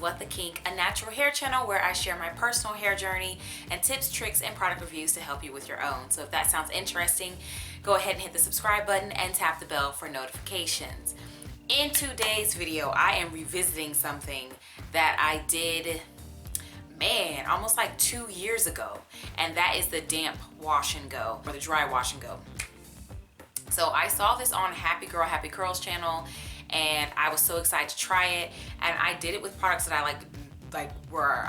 What the Kink, a natural hair channel where I share my personal hair journey and tips, tricks, and product reviews to help you with your own. So if that sounds interesting, go ahead and hit the subscribe button and tap the bell for notifications. In today's video, I am revisiting something that I did, man, almost like 2 years ago, and that is the damp wash and go, or the dry wash and go. So I saw this on Happy Girl Happy Curls channel, and I was so excited to try it. And I did it with products that I like were,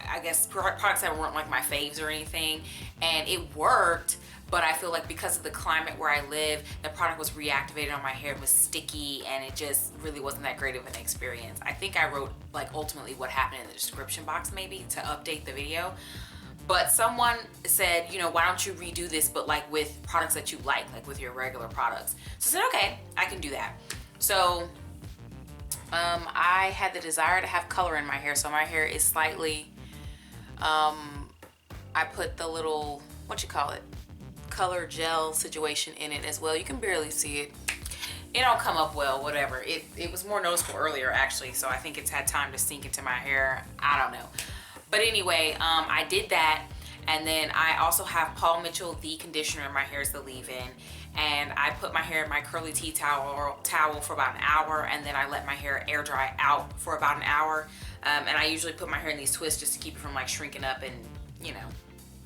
I guess, products that weren't like my faves or anything, and it worked. But I feel like because of the climate where I live, the product was reactivated on my hair, it was sticky, and it just really wasn't that great of an experience. I think I wrote like ultimately what happened in the description box maybe to update the video. But someone said, you know, why don't you redo this, but like with products that you like with your regular products. So I said, okay, I can do that. So I had the desire to have color in my hair. So my hair is slightly, I put the little, color gel situation in it as well. You can barely see it. It don't come up well, whatever. It was more noticeable earlier actually. So I think it's had time to sink into my hair. I don't know. But anyway, I did that, and then I also have Paul Mitchell, the conditioner in my hair is the leave-in, and I put my hair in my curly tea towel for about an hour, and then I let my hair air dry out for about an hour, and I usually put my hair in these twists just to keep it from like shrinking up and, you know,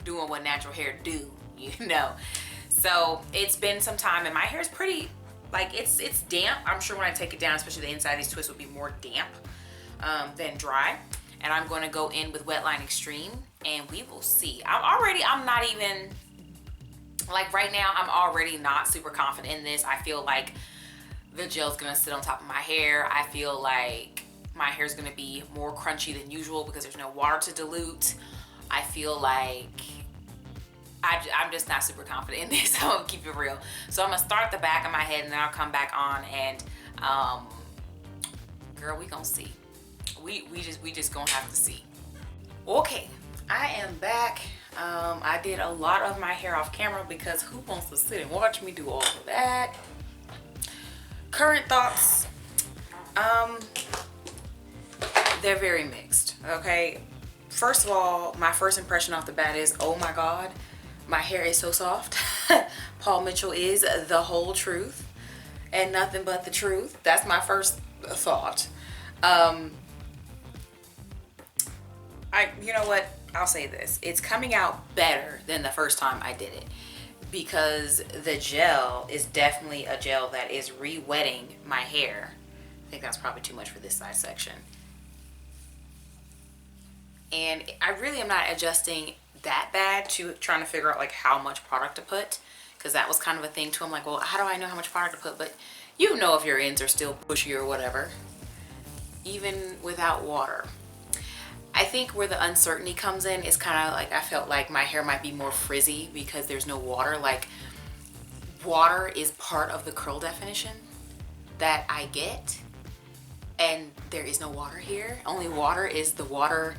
doing what natural hair do, you know. So it's been some time, and my hair is pretty, like, it's damp. I'm sure when I take it down, especially the inside of these twists would be more damp than dry. And I'm going to go in with Wetline Extreme, and we will see. I'm not even, like right now, I'm already not super confident in this. I feel like the gel's going to sit on top of my hair. I feel like my hair is going to be more crunchy than usual because there's no water to dilute. I feel like I'm just not super confident in this. I'm going to keep it real. So I'm going to start at the back of my head, and then I'll come back on, and girl, we going to see. We just gonna have to see. Okay, I am back. I did a lot of my hair off camera because who wants to sit and watch me do all of that? Current thoughts, they're very mixed. Okay, first of all, my first impression off the bat is, oh my god, my hair is so soft. Paul Mitchell is the whole truth and nothing but the truth. That's my first thought. You know what, I'll say this, it's coming out better than the first time I did it, because the gel is definitely a gel that is re-wetting my hair. I think that's probably too much for this side section, and I really am not adjusting that bad to trying to figure out like how much product to put, because that was kind of a thing too. I'm like, well, how do I know how much product to put? But you know if your ends are still bushy or whatever, even without water. I think where the uncertainty comes in is kind of like, I felt like my hair might be more frizzy because there's no water. Like, water is part of the curl definition that I get, and there is no water here. Only water is the water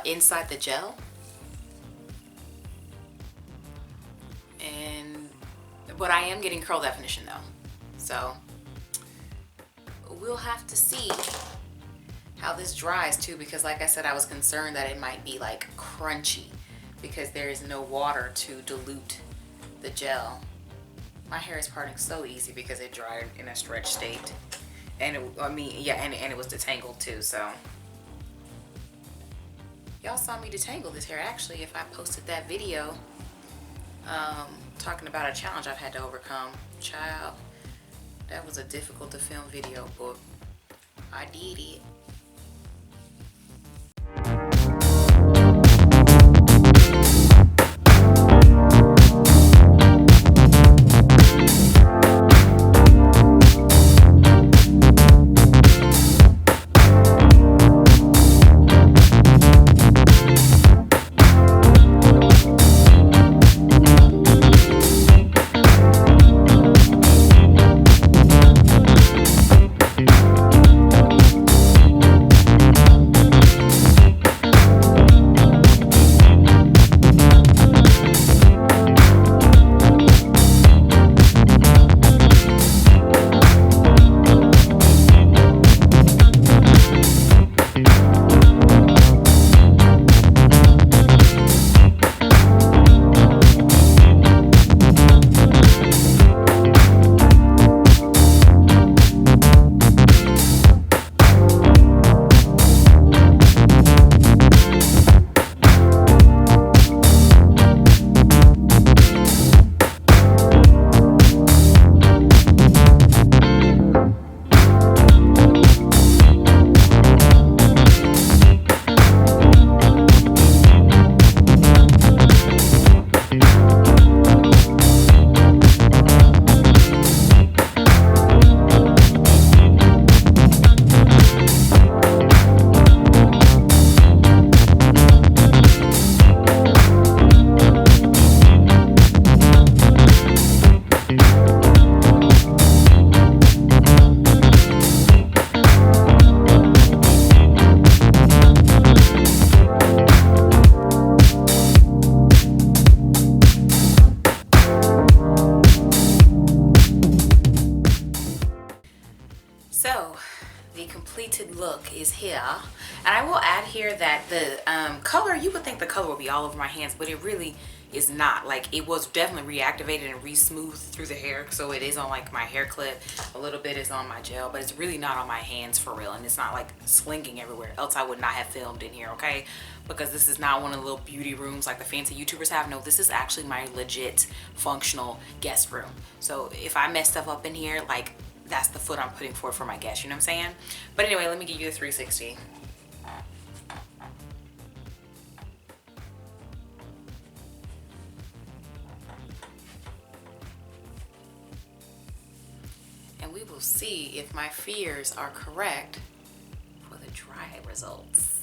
inside the gel. But I am getting curl definition though. So we'll have to see how this dries too, because like I said, I was concerned that it might be like crunchy because there is no water to dilute the gel. My hair is parting so easy because it dried in a stretch state, and it was detangled too. So y'all saw me detangle this hair. Actually, if I posted that video talking about a challenge I've had to overcome, child, that was a difficult to film video, but I did it. completed look is here. And I will add here that the color, you would think the color would be all over my hands, but it really is not. Like, it was definitely reactivated and re-smoothed through the hair, so it is on like my hair clip, a little bit is on my gel, but it's really not on my hands for real, and it's not like slinging everywhere, else I would not have filmed in here, okay? Because this is not one of the little beauty rooms like the fancy YouTubers have. No, this is actually my legit functional guest room. So if I mess stuff up in here, like, that's the foot I'm putting forward for my guests, you know what I'm saying? But anyway, let me give you the 360. And we will see if my fears are correct for the dry results.